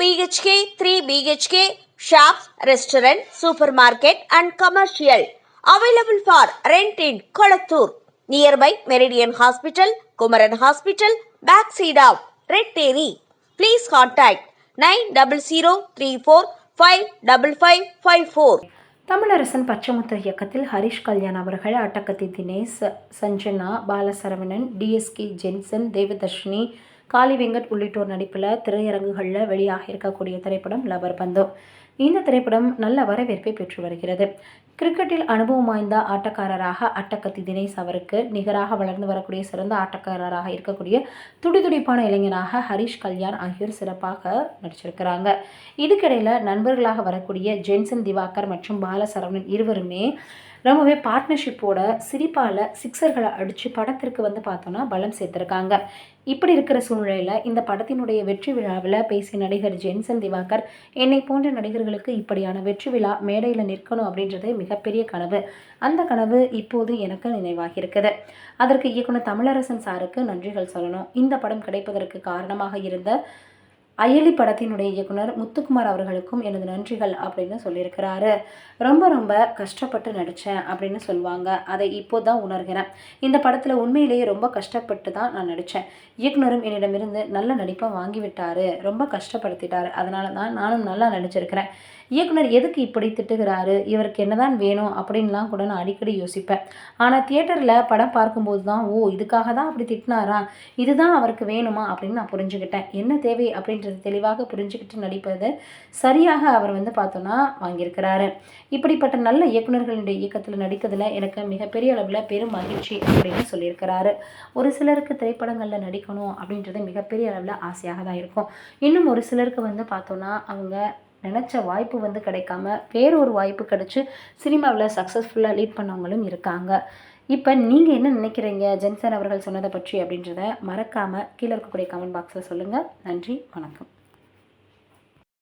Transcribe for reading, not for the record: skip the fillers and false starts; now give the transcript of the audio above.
BHK, 3 BHK, shops, restaurant, supermarket and commercial. Available for rent in Kolattur. Nearby Meridian Hospital, Kumaran Hospital, backside of Red Terry. Please contact 9034555554. Tamilarasan Pachaimuthu இயக்கத்தில் ஹரிஷ் கல்யாண் அவர்கள், அட்டகத்தி Dinesh, Sanjana, Bala Saravanan, TSK Jensen, Devadarshini, காளி வெங்கட் உள்ளிட்டோர் நடிப்பில் திரையரங்குகளில் வெளியாக இருக்கக்கூடிய திரைப்படம் lower பந்து. இந்த திரைப்படம் நல்ல வரவேற்பை பெற்று வருகிறது. கிரிக்கெட்டில் அனுபவம் வாய்ந்த ஆட்டக்காரராக அட்டகத்தி தினேஷ் அவருக்கு நிகராக வளர்ந்து வரக்கூடிய சிறந்த ஆட்டக்காரராக இருக்கக்கூடிய துடிதுடிப்பான இளைஞனாக ஹரிஷ் கல்யாண் ஆகியோர் சிறப்பாக நடிச்சிருக்கிறாங்க. இதுக்கிடையில் நண்பர்களாக வரக்கூடிய ஜென்சன் திவாகர் மற்றும் பாலசரவணன் இருவருமே ரொம்பவே பார்ட்னர்ஷிப்போட சிரிப்பால் சிக்ஸர்களை அடித்து படத்திற்கு பார்த்தோன்னா பலம் சேர்த்துருக்காங்க. இப்படி இருக்கிற சூழ்நிலையில் இந்த படத்தினுடைய வெற்றி விழாவில் பேசிய நடிகர் ஜென்சன் திவாகர், என்னை போன்ற நடிகர்களுக்கு இப்படியான வெற்றி விழா மேடையில் நிற்கணும் அப்படின்றது மிகப்பெரிய கனவு. அந்த கனவு இப்போது எனக்கு நினைவாகி இருக்குது. அதற்கு இயக்குனர் தமிழரசன் சாருக்கு நன்றிகள் சொல்லணும். இந்த படம் கிடைப்பதற்கு காரணமாக இருந்த அயலி படத்தினுடைய இயக்குனர் முத்துக்குமார் அவர்களுக்கும் எனது நன்றிகள் அப்படின்னு சொல்லியிருக்கிறாரு. ரொம்ப கஷ்டப்பட்டு நடித்தேன் அப்படின்னு சொல்லுவாங்க. அதை இப்போ தான் உணர்கிறேன். இந்த படத்தில் உண்மையிலேயே ரொம்ப கஷ்டப்பட்டு தான் நான் நடித்தேன். இயக்குனரும் என்னிடமிருந்து நல்ல நடிப்பை வாங்கிவிட்டார், ரொம்ப கஷ்டப்படுத்திட்டார். அதனால தான் நானும் நல்லா நடிச்சிருக்கிறேன். இயக்குனர் எதுக்கு இப்படி திட்டுகிறாரு, இவருக்கு என்னதான் வேணும் அப்படின்லாம் கூட நான் அடிக்கடி யோசிப்பேன். ஆனால் தியேட்டரில் படம் பார்க்கும்போது தான், ஓ இதுக்காக தான் அப்படி திட்டினாரா, இதுதான் அவருக்கு வேணுமா அப்படின்னு நான் புரிஞ்சுக்கிட்டேன். என்ன தேவை அப்படின்றது தெளிவாக புரிஞ்சுக்கிட்டு நடிப்பது சரியாக அவர் பார்த்தோன்னா வாங்கியிருக்கிறாரு. இப்படிப்பட்ட நல்ல இயக்குநர்களுடைய இயக்கத்தில் நடிக்கிறதுல எனக்கு மிகப்பெரிய அளவில் பெரும் மகிழ்ச்சி அப்படின்னு சொல்லியிருக்கிறாரு. ஒரு சிலருக்கு திரைப்படங்களில் நடிக்கணும் அப்படின்றது மிகப்பெரிய அளவில் ஆசையாக தான் இருக்கும். இன்னும் ஒரு சிலருக்கு பார்த்தோன்னா அவங்க நினச்ச வாய்ப்பு கிடைக்காம வேறொரு வாய்ப்பு கிடச்சி சினிமாவில் சக்ஸஸ்ஃபுல்லாக லீட் பண்ணவங்களும் இருக்காங்க. இப்போ நீங்கள் என்ன நினைக்கிறீங்க ஜென்சன் அவர்கள் சொன்னதை பற்றி அப்படின்றத மறக்காமல் கீழே இருக்கக்கூடிய கமெண்ட் பாக்ஸில் சொல்லுங்கள். நன்றி, வணக்கம்.